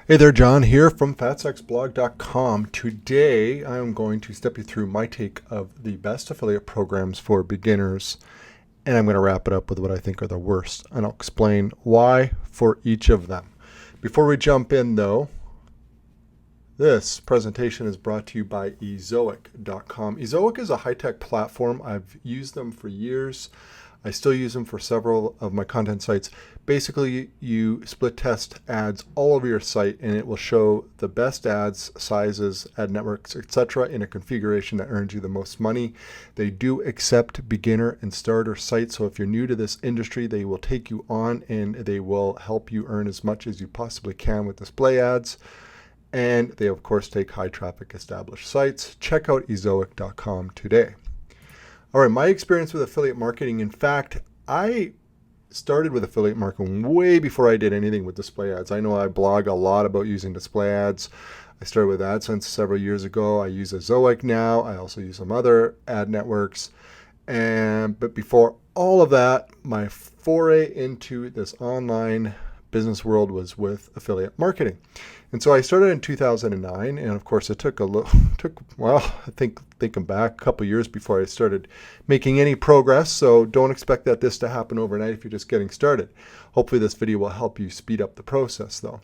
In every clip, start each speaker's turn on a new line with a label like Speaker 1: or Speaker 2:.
Speaker 1: Hey there, John here from fatsexblog.com. Today I am going to step you through my take of the best affiliate programs for beginners, and I'm going to wrap it up with what I think are the worst, and I'll explain why for each of them. Before we jump in though, this presentation is brought to you by Ezoic.com. Ezoic is a high-tech platform. I've used them for years. I still use them for several of my content sites. Basically, you split test ads all over your site and it will show the best ads, sizes, ad networks, etc. in a configuration that earns you the most money. They do accept beginner and starter sites, so if you're new to this industry, they will take you on and they will help you earn as much as you possibly can with display ads. And they, of course, take high traffic established sites. Check out ezoic.com today. All right, my experience with affiliate marketing. In fact, I started with affiliate marketing way before I did anything with display ads. I know I blog a lot about using display ads. I started with AdSense several years ago. I use Ezoic now. I also use some other ad networks. But before all of that, my foray into this online business world was with affiliate marketing. And so I started in 2009, and of course it took I think thinking back, a couple years before I started making any progress. So don't expect this to happen overnight if you're just getting started. Hopefully this video will help you speed up the process though.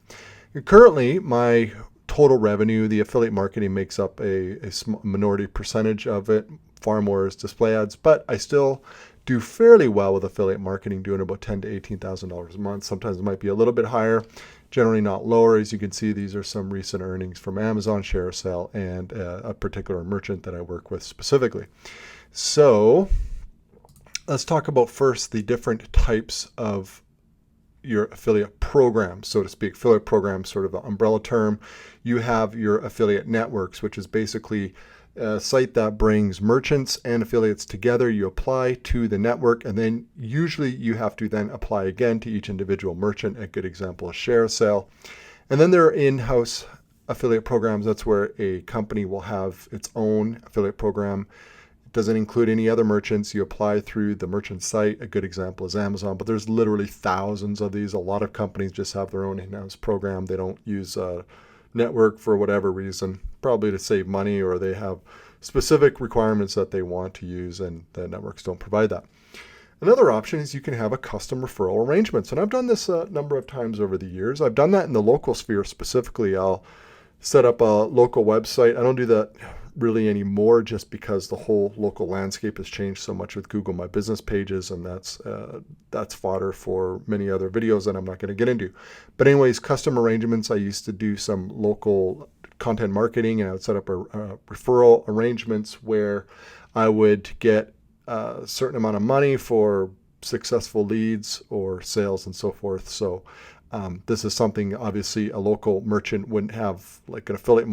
Speaker 1: And currently, my total revenue, the affiliate marketing makes up a minority percentage of it. Far more is display ads, but I still do fairly well with affiliate marketing, doing about $10,000 to $18,000 a month. Sometimes it might be a little bit higher, generally not lower. As you can see, these are some recent earnings from Amazon, ShareASale, and a particular merchant that I work with specifically. So let's talk about first the different types of your affiliate program, so to speak. Affiliate program, sort of an umbrella term. You have your affiliate networks, which is basically a site that brings merchants and affiliates together. You apply to the network, and then usually you have to then apply again to each individual merchant. A good example is ShareASale. And then there are in-house affiliate programs. That's where a company will have its own affiliate program. It doesn't include any other merchants. You apply through the merchant site. A good example is Amazon, but there's literally thousands of these. A lot of companies just have their own in-house program. They don't use network for whatever reason, probably to save money, or they have specific requirements that they want to use and the networks don't provide that. Another option is you can have a custom referral arrangements. And I've done this a number of times over the years. I've done that in the local sphere specifically. I'll set up a local website. I don't do that really anymore just because the whole local landscape has changed so much with Google My Business pages, and that's fodder for many other videos that I'm not going to get into. But anyways, custom arrangements, I used to do some local content marketing, and I would set up a referral arrangements where I would get a certain amount of money for successful leads or sales and so forth. So this is something obviously a local merchant wouldn't have, like an affiliate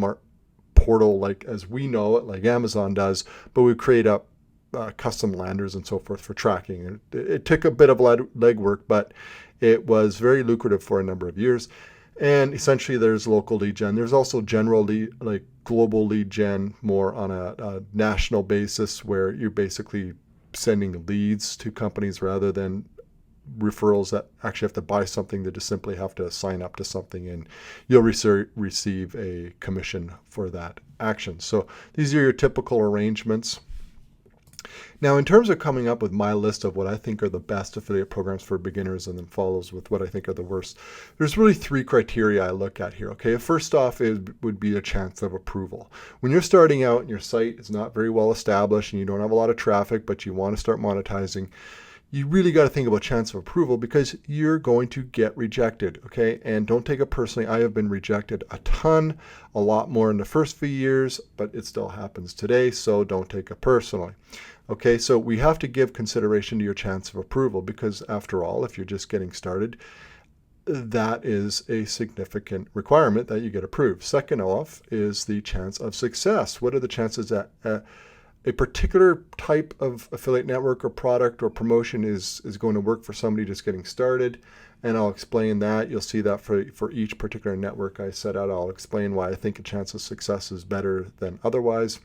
Speaker 1: portal like as we know it, like Amazon does, but we create up custom landers and so forth for tracking. It took a bit of legwork, but it was very lucrative for a number of years. And essentially there's local lead gen. There's also general lead, like global lead gen, more on a national basis, where you're basically sending leads to companies rather than referrals that actually have to buy something. They just simply have to sign up to something, and you'll receive a commission for that action. So these are your typical arrangements. Now, in terms of coming up with my list of what I think are the best affiliate programs for beginners, and then follows with what I think are the worst, there's really three criteria I look at here. Okay, first off would be a chance of approval. When you're starting out and your site is not very well established and you don't have a lot of traffic, but you want to start monetizing, you really got to think about chance of approval, because you're going to get rejected, okay? And don't take it personally. I have been rejected a ton, a lot more in the first few years, but it still happens today, so don't take it personally. Okay, so we have to give consideration to your chance of approval, because after all, if you're just getting started, that is a significant requirement that you get approved. Second off is the chance of success. What are the chances that a particular type of affiliate network or product or promotion is going to work for somebody just getting started? And I'll explain that. You'll see that for each particular network I set out. I'll explain why I think a chance of success is better than otherwise.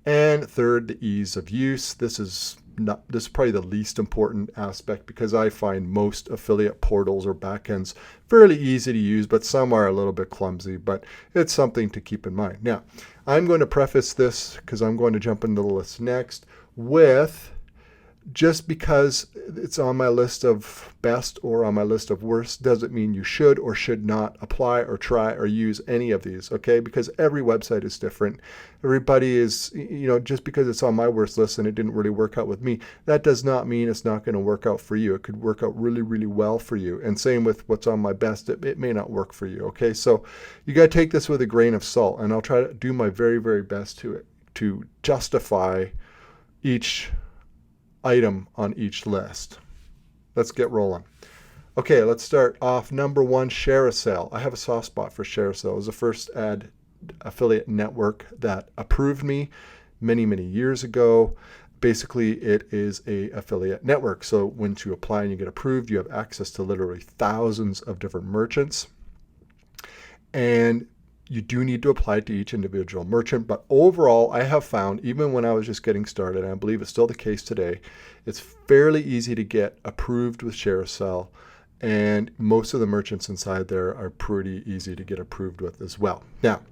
Speaker 1: And third, the ease of use. This is probably the least important aspect because I find most affiliate portals or backends fairly easy to use, but some are a little bit clumsy, but it's something to keep in mind. Now, I'm going to preface this because I'm going to jump into the list next with just because it's on my list of best or on my list of worst doesn't mean you should or should not apply or try or use any of these, okay? Because every website is different. Everybody is, just because it's on my worst list and it didn't really work out with me, that does not mean it's not going to work out for you. It could work out really, really well for you. And same with what's on my best, it may not work for you, okay? So you got to take this with a grain of salt, and I'll try to do my very, very best to justify each item on each list. Let's get rolling. Okay, let's start off. Number one, ShareASale. I have a soft spot for ShareASale. It was the first ad affiliate network that approved me many, many years ago. Basically, it is a affiliate network. So when you apply and you get approved, you have access to literally thousands of different merchants. And you do need to apply to each individual merchant, but overall, I have found, even when I was just getting started, and I believe it's still the case today, it's fairly easy to get approved with ShareASale, and most of the merchants inside there are pretty easy to get approved with as well. Now,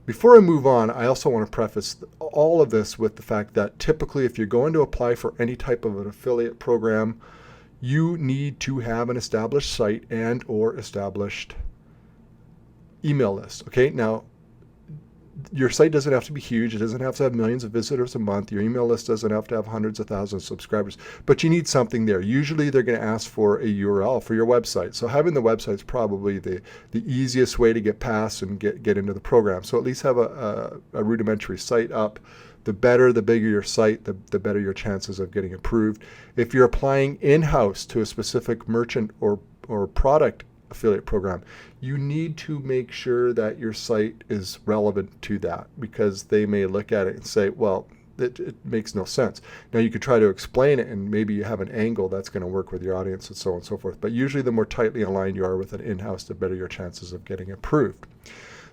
Speaker 1: before I move on, I also want to preface all of this with the fact that typically if you're going to apply for any type of an affiliate program, you need to have an established site and or established email list. Okay, now your site doesn't have to be huge. It doesn't have to have millions of visitors a month. Your email list doesn't have to have hundreds of thousands of subscribers, but you need something there. Usually they're going to ask for a URL for your website. So having the website is probably the easiest way to get past and get into the program. So at least have a rudimentary site up. The better, the bigger your site, the better your chances of getting approved. If you're applying in-house to a specific merchant or product affiliate program, you need to make sure that your site is relevant to that, because they may look at it and say, well, it makes no sense. Now you could try to explain it and maybe you have an angle that's going to work with your audience and so on and so forth. But usually the more tightly aligned you are with an in-house, the better your chances of getting approved.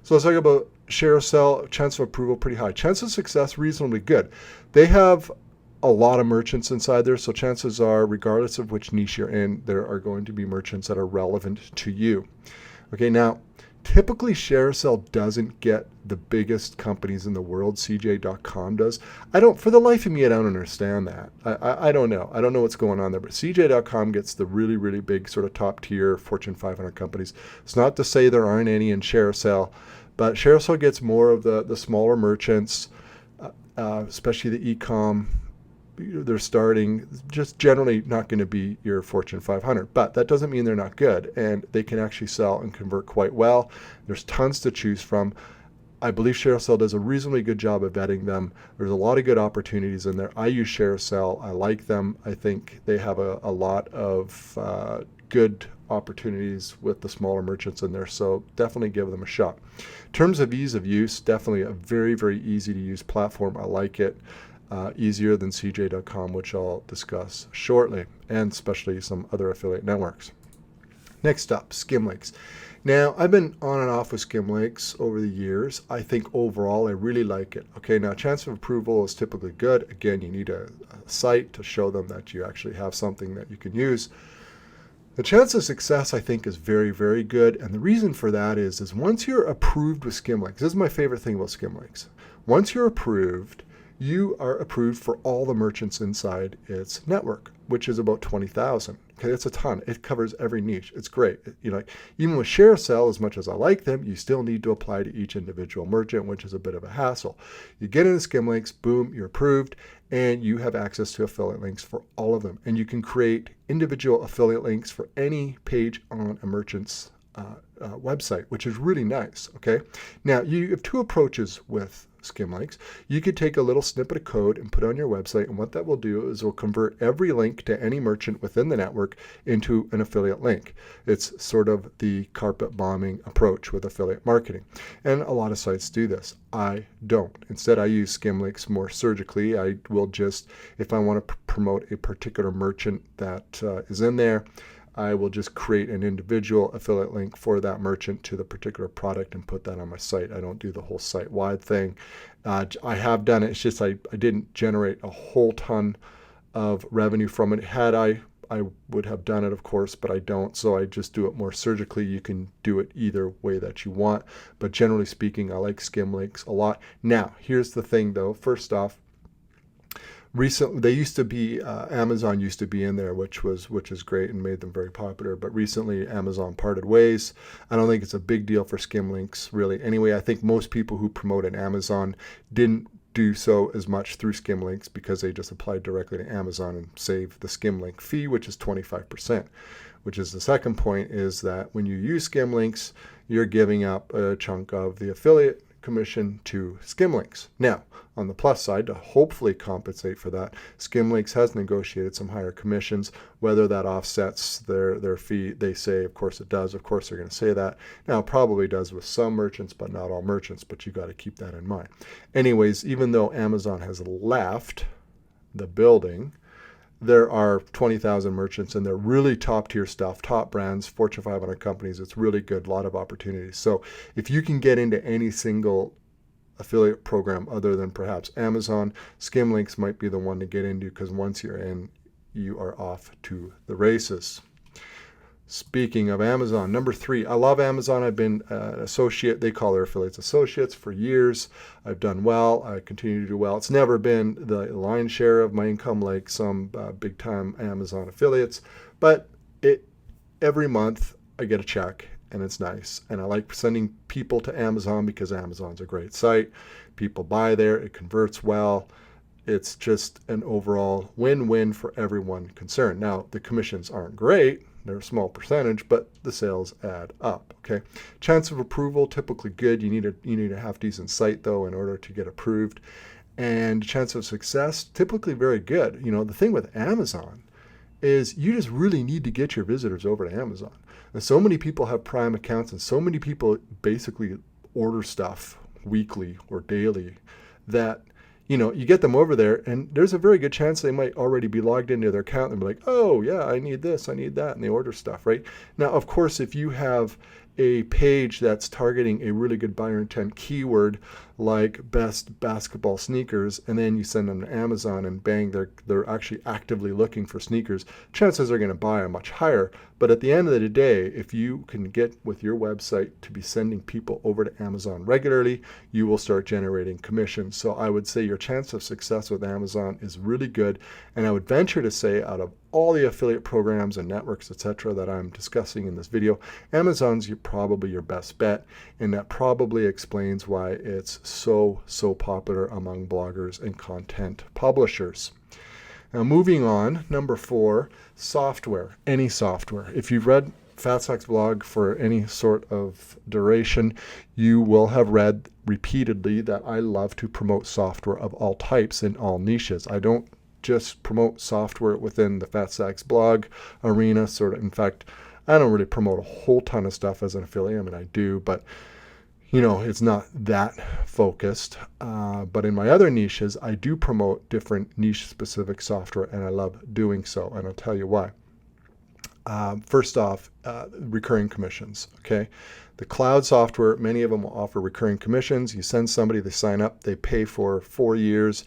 Speaker 1: So let's talk about ShareASale. Chance of approval pretty high. Chance of success reasonably good. They have a lot of merchants inside there, so chances are, regardless of which niche you're in, there are going to be merchants that are relevant to you. Okay, now typically ShareASale doesn't get the biggest companies in the world. CJ.com does. For the life of me, I don't understand that. I don't know. I don't know what's going on there, but CJ.com gets the really, really big sort of top tier Fortune 500 companies. It's not to say there aren't any in ShareASale, but ShareASale gets more of the smaller merchants, especially the e-com. They're starting, just generally not going to be your Fortune 500, but that doesn't mean they're not good, and they can actually sell and convert quite well. There's tons to choose from. I believe ShareASale does a reasonably good job of vetting them. There's a lot of good opportunities in there. I use ShareASale. I like them. I think they have a lot of good opportunities with the smaller merchants in there, so definitely give them a shot. In terms of ease of use, definitely a very, very easy to use platform. I like it. Easier than CJ.com, which I'll discuss shortly, and especially some other affiliate networks. Next up, Skimlinks. Now, I've been on and off with Skimlinks over the years. I think overall, I really like it. Okay, now chance of approval is typically good. Again, you need a site to show them that you actually have something that you can use. The chance of success, I think, is very, very good. And the reason for that is once you're approved with Skimlinks, this is my favorite thing about Skimlinks. Once you're approved, you are approved for all the merchants inside its network, which is about 20,000. Okay, that's a ton. It covers every niche. It's great. Even with ShareASale, as much as I like them, you still need to apply to each individual merchant, which is a bit of a hassle. You get into Skimlinks, boom, you're approved, and you have access to affiliate links for all of them. And you can create individual affiliate links for any page on a merchant's website, which is really nice. Okay, now you have two approaches with Skimlinks. You could take a little snippet of code and put on your website, and what that will do is it will convert every link to any merchant within the network into an affiliate link. It's sort of the carpet bombing approach with affiliate marketing, and a lot of sites do this. I don't. Instead, I use Skimlinks more surgically. I will just, if I want to promote a particular merchant that is in there, I will just create an individual affiliate link for that merchant to the particular product and put that on my site. I don't do the whole site-wide thing. I have done it. It's just I didn't generate a whole ton of revenue from it. Had I would have done it, of course, but I don't. So I just do it more surgically. You can do it either way that you want. But generally speaking, I like Skimlinks a lot. Now, here's the thing, though. First off, recently, they used to be Amazon used to be in there, which is great and made them very popular. But recently, Amazon parted ways. I don't think it's a big deal for Skimlinks, really. Anyway, I think most people who promote at Amazon didn't do so as much through Skimlinks because they just applied directly to Amazon and save the Skimlink fee, which is 25%. Which is the second point, is that when you use Skimlinks, you're giving up a chunk of the affiliate commission to Skimlinks. Now, on the plus side, to hopefully compensate for that, Skimlinks has negotiated some higher commissions. Whether that offsets their fee, they say, of course it does. Of course they're going to say that. Now, it probably does with some merchants, but not all merchants, but you got to keep that in mind. Anyways, even though Amazon has left the building, there are 20,000 merchants, and they're really top tier stuff, top brands, Fortune 500 companies. It's really good, a lot of opportunities. So if you can get into any single affiliate program other than perhaps Amazon, Skimlinks might be the one to get into, because once you're in, you are off to the races. Speaking of Amazon, number 3, I love Amazon. I've been an associate. They call their affiliates associates for years. I've done well. I continue to do well. It's never been the lion's share of my income like some big time Amazon affiliates, but every month I get a check and it's nice. And I like sending people to Amazon because Amazon's a great site. People buy there. It converts well. It's just an overall win-win for everyone concerned. Now, the commissions aren't great. They're a small percentage, but the sales add up. Okay, chance of approval typically good. You need a half decent site though in order to get approved, and chance of success typically very good. You know, the thing with Amazon is you just really need to get your visitors over to Amazon. And so many people have Prime accounts, and so many people basically order stuff weekly or daily that, you know, you get them over there and there's a very good chance they might already be logged into their account and be like, oh yeah, I need this, I need that, and they order stuff, right? Now, of course, if you have a page that's targeting a really good buyer intent keyword like best basketball sneakers, and then you send them to Amazon and bang, they're actually actively looking for sneakers, chances are going to buy are much higher. But at the end of the day, if you can get with your website to be sending people over to Amazon regularly, you will start generating commissions. So I would say your chance of success with Amazon is really good. And I would venture to say, out of all the affiliate programs and networks, etc., that I'm discussing in this video, Amazon's probably your best bet, and that probably explains why it's so popular among bloggers and content publishers. Now, moving on, number 4, software. Any software. If you've read FatStack's blog for any sort of duration, you will have read repeatedly that I love to promote software of all types in all niches. I don't just promote software within the FatStack's blog arena, sort of. In fact, I don't really promote a whole ton of stuff as an affiliate. I mean, I do, but you know, it's not that focused. But in my other niches, I do promote different niche-specific software, and I love doing so, and I'll tell you why. First off, recurring commissions, okay? The cloud software, many of them will offer recurring commissions. You send somebody, they sign up, they pay for 4 years.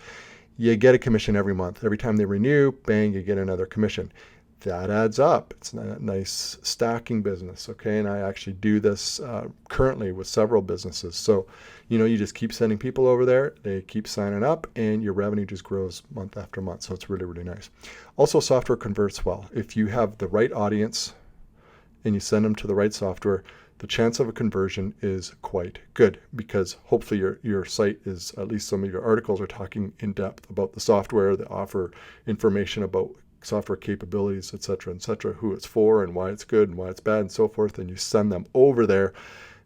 Speaker 1: You get a commission every month. Every time they renew, bang, you get another commission. That adds up. It's a nice stacking business, okay? And I actually do this currently with several businesses. So, you know, you just keep sending people over there, they keep signing up, and your revenue just grows month after month. So it's really, really nice. Also, software converts well. If you have the right audience and you send them to the right software, the chance of a conversion is quite good, because hopefully your site is, at least some of your articles are talking in depth about the software, that offer information about software capabilities, etc., who it's for and why it's good and why it's bad and so forth, and you send them over there,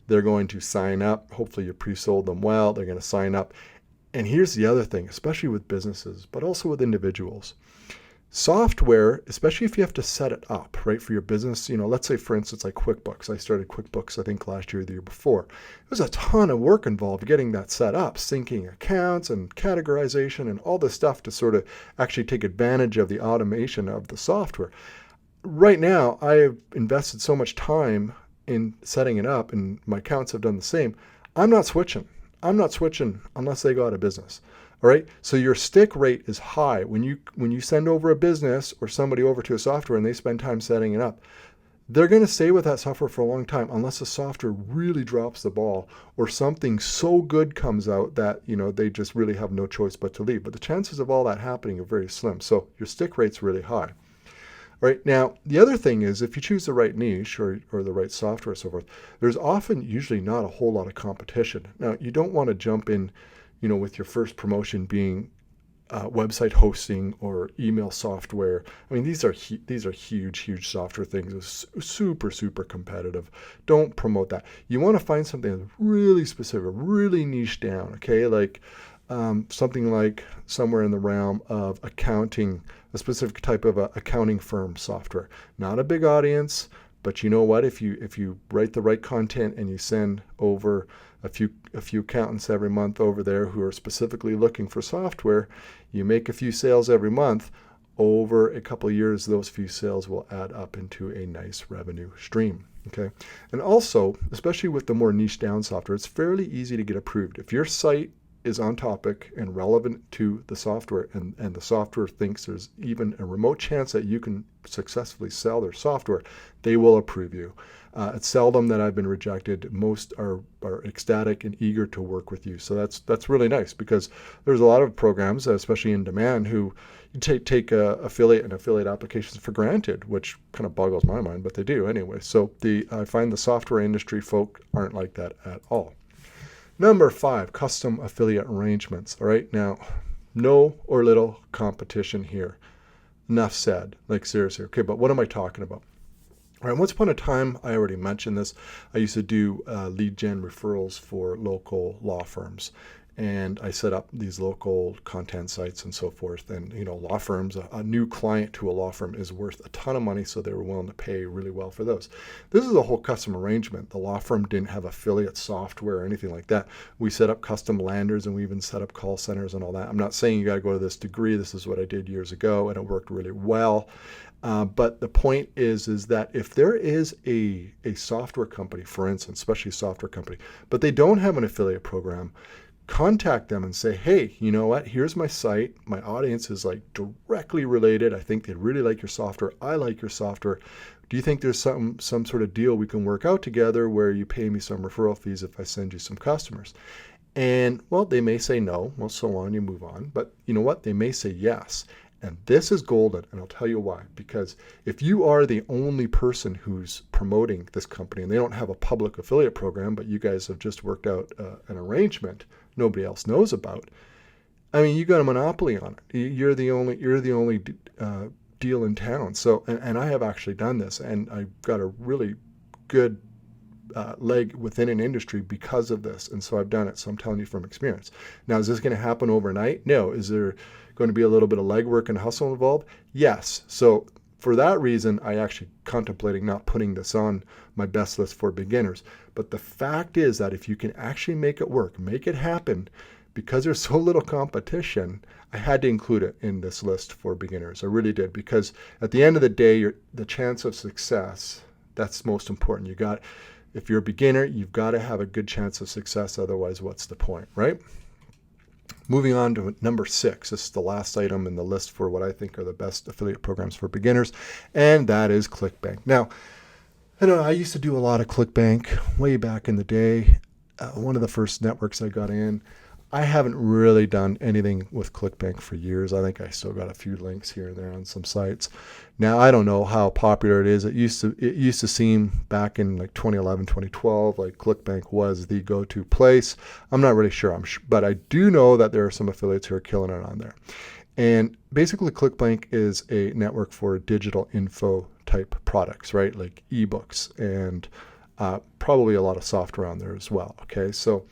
Speaker 1: they're going to sign up. Hopefully you pre-sold them well, they're going to sign up. And here's the other thing, especially with businesses, but also with individuals. Software, especially if you have to set it up, right, for your business, you know, let's say, for instance, like QuickBooks. I started QuickBooks, I think, last year or the year before. There's a ton of work involved getting that set up, syncing accounts and categorization and all this stuff to sort of actually take advantage of the automation of the software. right now I have invested so much time in setting it up, and my accounts have done the same. I'm not switching. I'm not switching unless they go out of business. All right. So your stick rate is high when you send over a business or somebody over to a software and they spend time setting it up. They're going to stay with that software for a long time unless the software really drops the ball or something so good comes out that, they just really have no choice but to leave. But the chances of all that happening are very slim. So your stick rate's really high. Right now, the other thing is if you choose the right niche or the right software, so forth, there's often usually not a whole lot of competition. Now, you don't want to jump in, with your first promotion being website hosting or email software. I mean, these are huge software things. It's super competitive. Don't promote that. You want to find something that's really specific, really niche down. Okay, like something like somewhere in the realm of accounting, a specific type of accounting firm software. Not a big audience, but you know what? If you write the right content and you send over a few accountants every month over there who are specifically looking for software, you make a few sales every month. Over a couple of years, those few sales will add up into a nice revenue stream. Okay, and also, especially with the more niche down software, it's fairly easy to get approved. If your site is on topic and relevant to the software, and the software thinks there's even a remote chance that you can successfully sell their software, they will approve you. It's seldom that I've been rejected. Most are ecstatic and eager to work with you. So that's really nice, because there's a lot of programs, especially in demand, who take affiliate and affiliate applications for granted, which kind of boggles my mind, but they do anyway. So I find the software industry folk aren't like that at all. Number 5, custom affiliate arrangements. All right, now, no or little competition here. Enough said, like seriously. Okay, but what am I talking about? All right, once upon a time, I already mentioned this, I used to do lead gen referrals for local law firms. And I set up these local content sites and so forth. And, law firms, a new client to a law firm is worth a ton of money, so they were willing to pay really well for those. This is a whole custom arrangement. The law firm didn't have affiliate software or anything like that. We set up custom landers, and we even set up call centers and all that. I'm not saying you got to go to this degree. This is what I did years ago, and it worked really well. But the point is that if there is a software company, for instance, especially a software company, but they don't have an affiliate program, contact them and say, hey, you know what? Here's my site. My audience is like directly related. I think they really like your software. I like your software. Do you think there's some sort of deal we can work out together where you pay me some referral fees if I send you some customers? And, well, they may say no. Well, so on, you move on. But you know what? They may say yes. And this is golden, and I'll tell you why. Because if you are the only person who's promoting this company and they don't have a public affiliate program, but you guys have just worked out an arrangement nobody else knows about, I mean, you got a monopoly on it. You're the only deal in town. So, and I have actually done this, and I got a really good leg within an industry because of this. And so I've done it. So I'm telling you from experience. Now, is this going to happen overnight? No. Is there going to be a little bit of legwork and hustle involved? Yes. So for that reason, I actually contemplating not putting this on my best list for beginners. But the fact is that if you can actually make it work, make it happen, because there's so little competition, I had to include it in this list for beginners. I really did, because at the end of the day, the chance of success, that's most important. If you're a beginner, you've got to have a good chance of success. Otherwise, what's the point, right? Moving on to number 6. This is the last item in the list for what I think are the best affiliate programs for beginners, and that is Clickbank. Now, I used to do a lot of Clickbank way back in the day. One of the first networks I got in. I haven't really done anything with Clickbank for years. I think I still got a few links here and there on some sites. Now, I don't know how popular it is. It used to seem back in like 2011, 2012, like Clickbank was the go-to place. I'm not really sure, but I do know that there are some affiliates who are killing it on there. And basically, Clickbank is a network for digital info type products, right? Like ebooks and probably a lot of software on there as well. Okay, so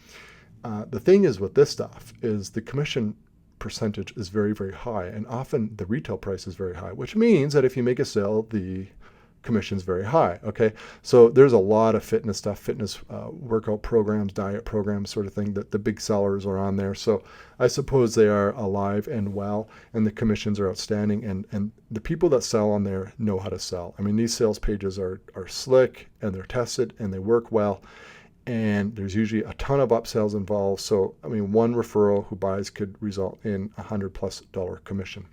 Speaker 1: the thing is with this stuff is the commission percentage is very, very high, and often the retail price is very high, which means that if you make a sale, the commission's very high. Okay, so there's a lot of fitness stuff, fitness workout programs, diet programs, sort of thing that the big sellers are on there. So I suppose they are alive and well, and the commissions are outstanding. And the people that sell on there know how to sell. I mean, these sales pages are slick, and they're tested, and they work well. And there's usually a ton of upsells involved. So, I mean, one referral who buys could result in $100+ commission.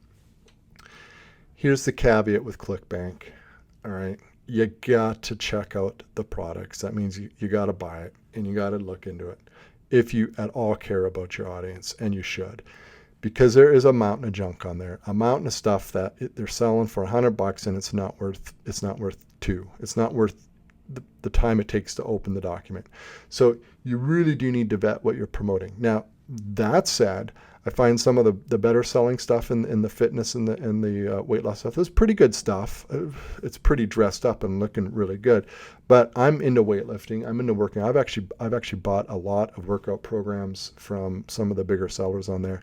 Speaker 1: Here's the caveat with Clickbank. All right, you got to check out the products. That means you got to buy it, and you got to look into it if you at all care about your audience, and you should, because there is a mountain of junk on there, a mountain of stuff that they're selling for $100, and it's not worth $2. It's not worth the time it takes to open the document. So you really do need to vet what you're promoting. Now, that said, I find some of the better selling stuff in the fitness and the weight loss stuff is pretty good stuff. It's pretty dressed up and looking really good. But I'm into weightlifting. I'm into working. I've actually bought a lot of workout programs from some of the bigger sellers on there.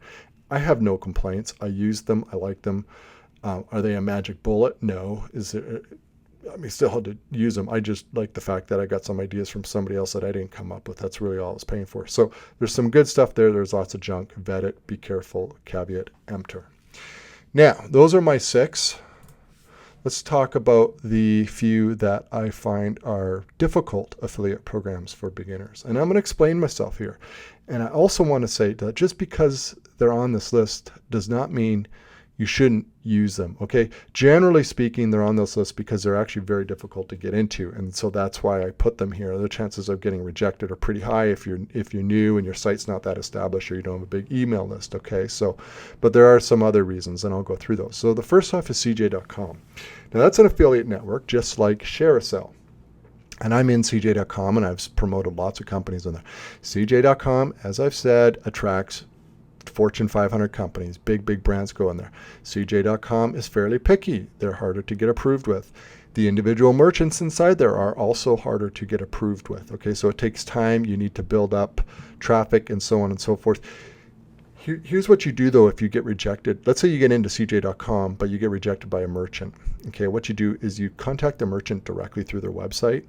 Speaker 1: I have no complaints. I use them. I like them. Are they a magic bullet? No. I mean, still had to use them. I just like the fact that I got some ideas from somebody else that I didn't come up with. That's really all I was paying for. So there's some good stuff there. There's lots of junk. Vet it. Be careful. Caveat emptor. Now, those are my 6. Let's talk about the few that I find are difficult affiliate programs for beginners. And I'm going to explain myself here. And I also want to say that just because they're on this list does not mean you shouldn't use them. Okay, generally speaking, they're on this list because they're actually very difficult to get into, and so that's why I put them here. The chances of getting rejected are pretty high if you're new and your site's not that established, or you don't have a big email list. Okay, so, but there are some other reasons, and I'll go through those. So the first off is CJ.com. Now that's an affiliate network, just like ShareASale. And I'm in CJ.com, and I've promoted lots of companies on there. CJ.com, as I've said, attracts Fortune 500 companies, big brands go in there. CJ.com is fairly picky. They're harder to get approved with. The individual merchants inside there are also harder to get approved with. Okay, so it takes time. You need to build up traffic and so on and so forth. Here's what you do though if you get rejected. Let's say you get into CJ.com, but you get rejected by a merchant. Okay, what you do is you contact the merchant directly through their website,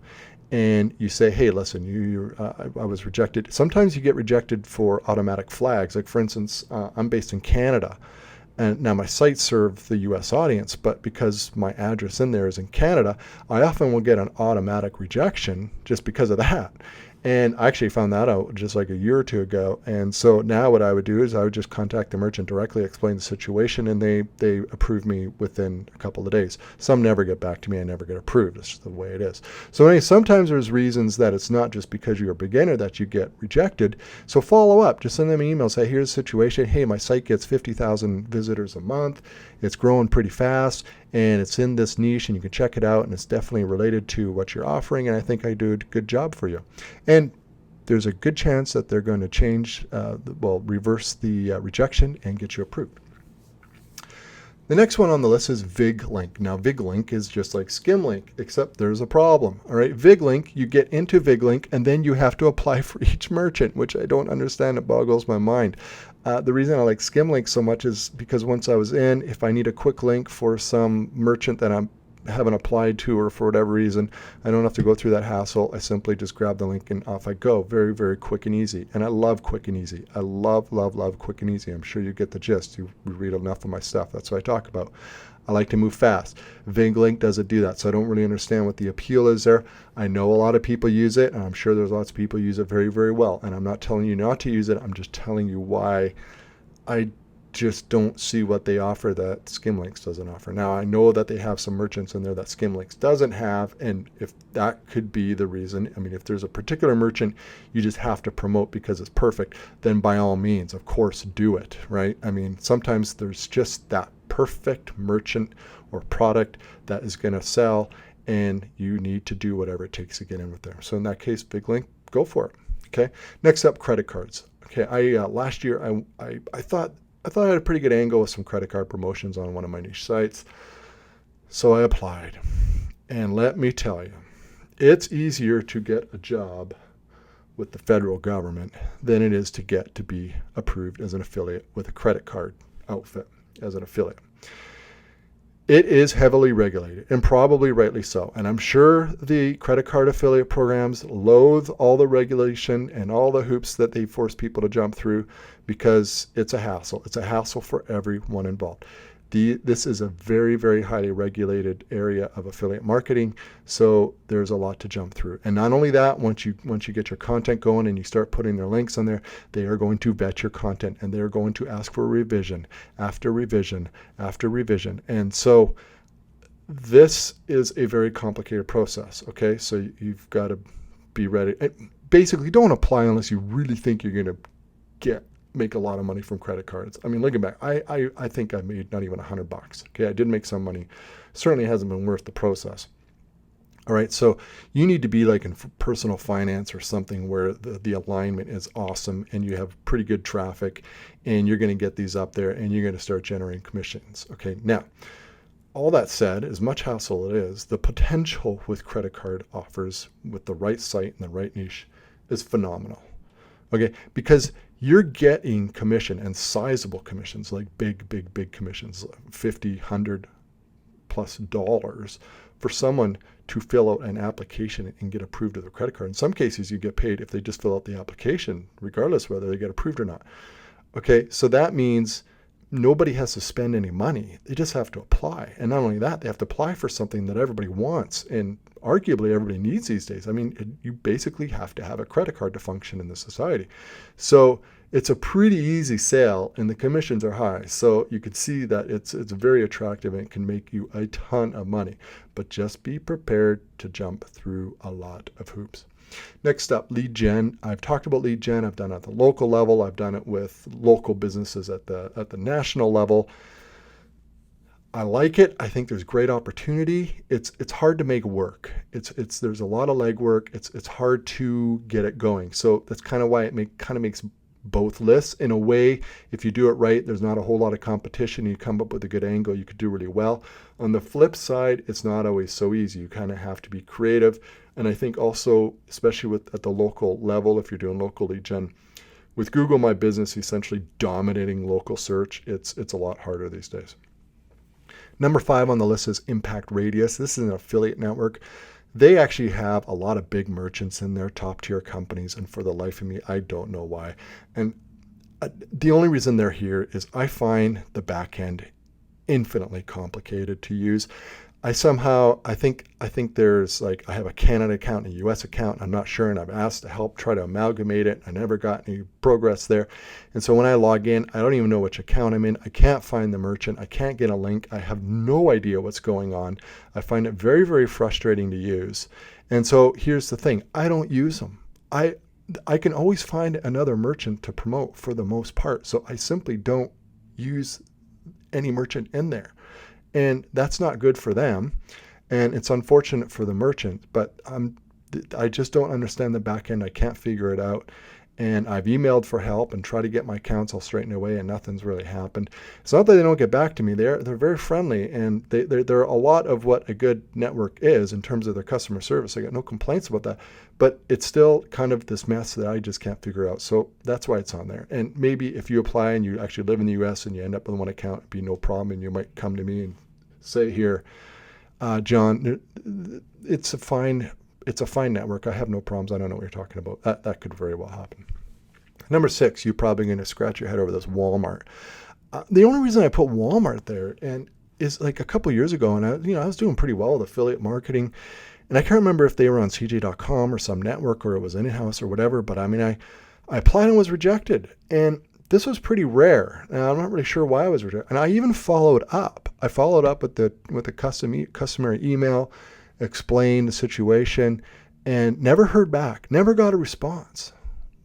Speaker 1: and you say, hey, listen, I was rejected. Sometimes you get rejected for automatic flags. Like, for instance, I'm based in Canada, and now my site serves the US audience, but because my address in there is in Canada, I often will get an automatic rejection just because of that. And I actually found that out just like a year or two ago. And so now what I would do is I would just contact the merchant directly, explain the situation, and they approve me within a couple of days. Some never get back to me. I never get approved. It's just the way it is. So anyway, sometimes there's reasons that it's not just because you're a beginner that you get rejected. So follow up. Just send them an email. Say, here's the situation. Hey, my site gets 50,000 visitors a month. It's growing pretty fast, and it's in this niche, and you can check it out, and it's definitely related to what you're offering, and I think I do a good job for you. And there's a good chance that they're going to change, reverse the rejection and get you approved. The next one on the list is VigLink. Now, VigLink is just like Skimlink, except there's a problem. All right, VigLink, you get into VigLink, and then you have to apply for each merchant, which I don't understand. It boggles my mind. The reason I like Skimlinks so much is because once I was in, if I need a quick link for some merchant that I haven't applied to, or for whatever reason, I don't have to go through that hassle. I simply just grab the link and off I go. Very, very quick and easy. And I love quick and easy. I love quick and easy. I'm sure you get the gist. You read enough of my stuff. That's what I talk about. I like to move fast. VigLink doesn't do that, so I don't really understand what the appeal is there. I know a lot of people use it, and I'm sure there's lots of people who use it very, very well. And I'm not telling you not to use it. I'm just telling you why I just don't see what they offer that Skimlinks doesn't offer. Now, I know that they have some merchants in there that Skimlinks doesn't have, and if that could be the reason, I mean, if there's a particular merchant you just have to promote because it's perfect, then by all means, of course, do it, right? I mean, sometimes there's just that perfect merchant or product that is going to sell, and you need to do whatever it takes to get in with there. So in that case, VigLink, go for it. Okay. Next up, credit cards. Okay. Last year I thought I had a pretty good angle with some credit card promotions on one of my niche sites. So I applied. And let me tell you, it's easier to get a job with the federal government than it is to be approved as an affiliate with a credit card outfit as an affiliate. It is heavily regulated, and probably rightly so. And I'm sure the credit card affiliate programs loathe all the regulation and all the hoops that they force people to jump through because it's a hassle. It's a hassle for everyone involved. This is a very, very highly regulated area of affiliate marketing, so there's a lot to jump through. And not only that, once you get your content going and you start putting their links on there, they are going to vet your content, and they're going to ask for revision after revision after revision. And so this is a very complicated process, okay? So you've got to be ready. And basically, don't apply unless you really think you're going to make a lot of money from credit cards. I mean, looking back, I think I made not even $100. Okay, I did make some money. Certainly hasn't been worth the process. All right, so you need to be like in personal finance or something where the alignment is awesome and you have pretty good traffic and you're going to get these up there and you're going to start generating commissions. Okay, now, all that said, as much hassle it is, the potential with credit card offers with the right site and the right niche is phenomenal. Okay, because you're getting commission and sizable commissions, like big commissions, 50, 100 plus dollars for someone to fill out an application and get approved with a credit card. In some cases, you get paid if they just fill out the application, regardless whether they get approved or not. Okay, so that means nobody has to spend any money. They just have to apply. And not only that, they have to apply for something that everybody wants and arguably everybody needs these days. I mean, you basically have to have a credit card to function in this society. So it's a pretty easy sale and the commissions are high. So you can see that it's very attractive and it can make you a ton of money. But just be prepared to jump through a lot of hoops. Next up, lead gen. I've talked about lead gen. I've done it at the local level. I've done it with local businesses at the national level. I like it. I think there's great opportunity. It's hard to make work. There's a lot of legwork. It's hard to get it going. So that's kind of why it kind of makes both lists. In a way, if you do it right, there's not a whole lot of competition. You come up with a good angle, you could do really well. On the flip side, it's not always so easy. You kind of have to be creative. And I think also, especially at the local level, if you're doing local lead gen, with Google My Business essentially dominating local search, it's a lot harder these days. Number 5 on the list is Impact Radius. This is an affiliate network. They actually have a lot of big merchants in there, top tier companies, and for the life of me, I don't know why. And the only reason they're here is I find the back end infinitely complicated to use. I think there's like, I have a Canada account and a US account. I'm not sure, and I've asked to help try to amalgamate it. I never got any progress there. And so when I log in, I don't even know which account I'm in. I can't find the merchant. I can't get a link. I have no idea what's going on. I find it very, very frustrating to use. And so here's the thing. I don't use them. I can always find another merchant to promote for the most part. So I simply don't use any merchant in there. And that's not good for them. And it's unfortunate for the merchant, but I just don't understand the back end. I can't figure it out. And I've emailed for help and tried to get my accounts all straightened away, and nothing's really happened. It's not that they don't get back to me. They're very friendly, and they're a lot of what a good network is in terms of their customer service. I got no complaints about that, but it's still kind of this mess that I just can't figure out. So that's why it's on there. And maybe if you apply and you actually live in the US and you end up with one account, it'd be no problem, and you might come to me and say, here, John, it's a fine network. I have no problems. I don't know what you're talking about. That could very well happen. Number 6, you're probably going to scratch your head over this, Walmart. The only reason I put Walmart there and is like a couple years ago, and I was doing pretty well with affiliate marketing, and I can't remember if they were on CJ.com or some network or it was in-house or whatever. But I mean, I applied and was rejected, and this was pretty rare. Now, I'm not really sure why I was rejected. And I even followed up. I followed up with the customary email, explained the situation, and never heard back, never got a response,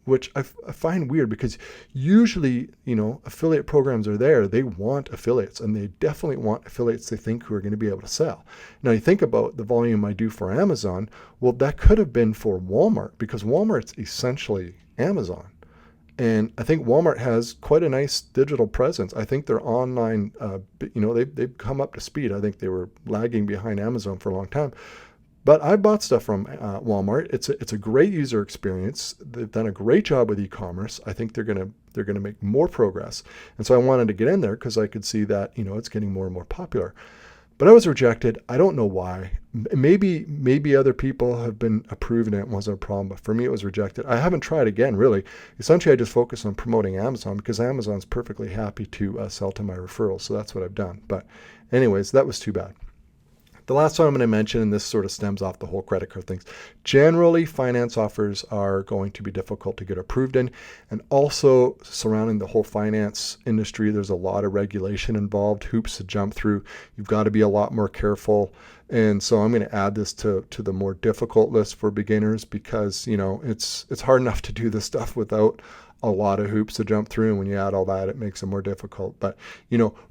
Speaker 1: which I find weird because usually, affiliate programs are there. They want affiliates, and they definitely want affiliates they think who are going to be able to sell. Now, you think about the volume I do for Amazon. Well, that could have been for Walmart because Walmart's essentially Amazon. And I think Walmart has quite a nice digital presence. I think their online, they've come up to speed. I think they were lagging behind Amazon for a long time. But I bought stuff from Walmart. It's a great user experience. They've done a great job with e-commerce. I think they're gonna make more progress. And so I wanted to get in there because I could see that it's getting more and more popular. But I was rejected. I don't know why. Maybe other people have been approved and it wasn't a problem, but for me it was rejected. I haven't tried again, really. Essentially, I just focus on promoting Amazon because Amazon's perfectly happy to sell to my referrals, so that's what I've done. But anyways, that was too bad. The last one I'm going to mention, and this sort of stems off the whole credit card things. Generally, finance offers are going to be difficult to get approved in. And also surrounding the whole finance industry, there's a lot of regulation involved, hoops to jump through. You've got to be a lot more careful. And so I'm going to add this to the more difficult list for beginners because, it's hard enough to do this stuff without a lot of hoops to jump through. And when you add all that, it makes it more difficult. But,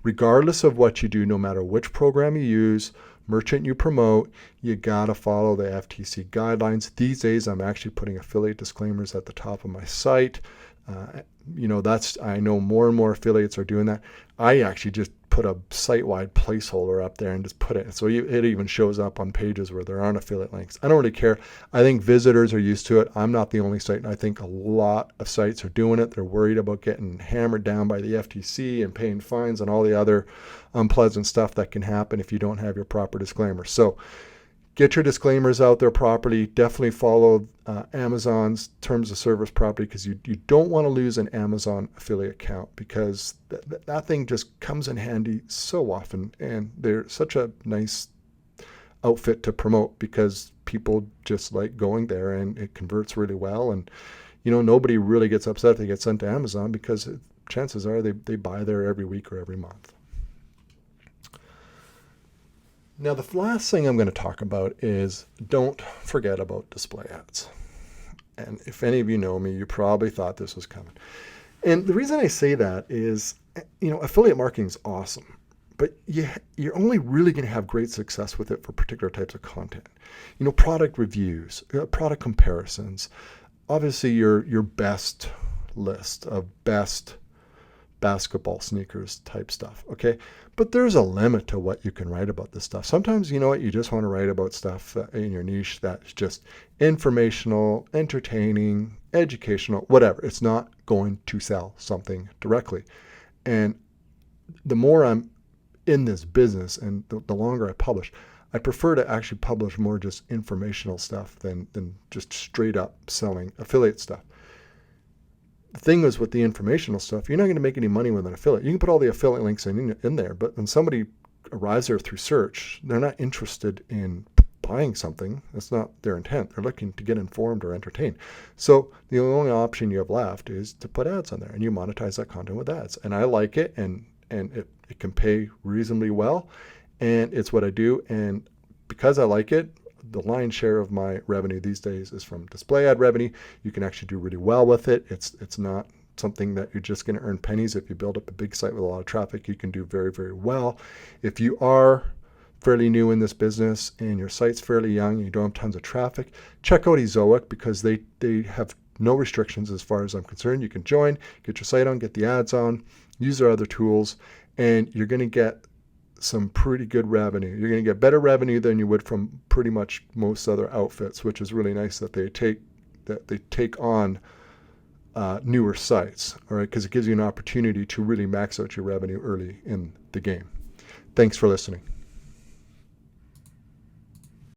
Speaker 1: regardless of what you do, no matter which program you use, merchant you promote, you gotta follow the FTC guidelines. These days, I'm actually putting affiliate disclaimers at the top of my site. I know more and more affiliates are doing that. I actually just put a site-wide placeholder up there and just put it. So it even shows up on pages where there aren't affiliate links. I don't really care. I think visitors are used to it. I'm not the only site, and I think a lot of sites are doing it. They're worried about getting hammered down by the FTC and paying fines and all the other unpleasant stuff that can happen if you don't have your proper disclaimer. So get your disclaimers out there properly. Definitely follow Amazon's terms of service properly because you don't want to lose an Amazon affiliate account because that thing just comes in handy so often, and they're such a nice outfit to promote because people just like going there and it converts really well. And nobody really gets upset if they get sent to Amazon because chances are they buy there every week or every month. Now, the last thing I'm going to talk about is don't forget about display ads. And if any of you know me, you probably thought this was coming. And the reason I say that is, affiliate marketing is awesome, but you're only really going to have great success with it for particular types of content. Product reviews, product comparisons, obviously your best list of best basketball sneakers type stuff, okay? But there's a limit to what you can write about this stuff. Sometimes, you just want to write about stuff in your niche that's just informational, entertaining, educational, whatever. It's not going to sell something directly. And the more I'm in this business and the longer I publish, I prefer to actually publish more just informational stuff than just straight up selling affiliate stuff. The thing is with the informational stuff, you're not going to make any money with an affiliate. You can put all the affiliate links in there, but when somebody arrives there through search, they're not interested in buying something. That's not their intent. They're looking to get informed or entertained. So the only option you have left is to put ads on there, and you monetize that content with ads. And I like it, and it can pay reasonably well, and it's what I do. And because I like it, the lion's share of my revenue these days is from display ad revenue. You can actually do really well with it. It's not something that you're just going to earn pennies. If you build up a big site with a lot of traffic, you can do very, very well. If you are fairly new in this business and your site's fairly young and you don't have tons of traffic, check out Ezoic because they have no restrictions as far as I'm concerned. You can join, get your site on, get the ads on, use their other tools, and you're going to get some pretty good revenue. You're going to get better revenue than you would from pretty much most other outfits, which is really nice that they take on newer sites, all right, because it gives you an opportunity to really max out your revenue early in the game. Thanks for listening.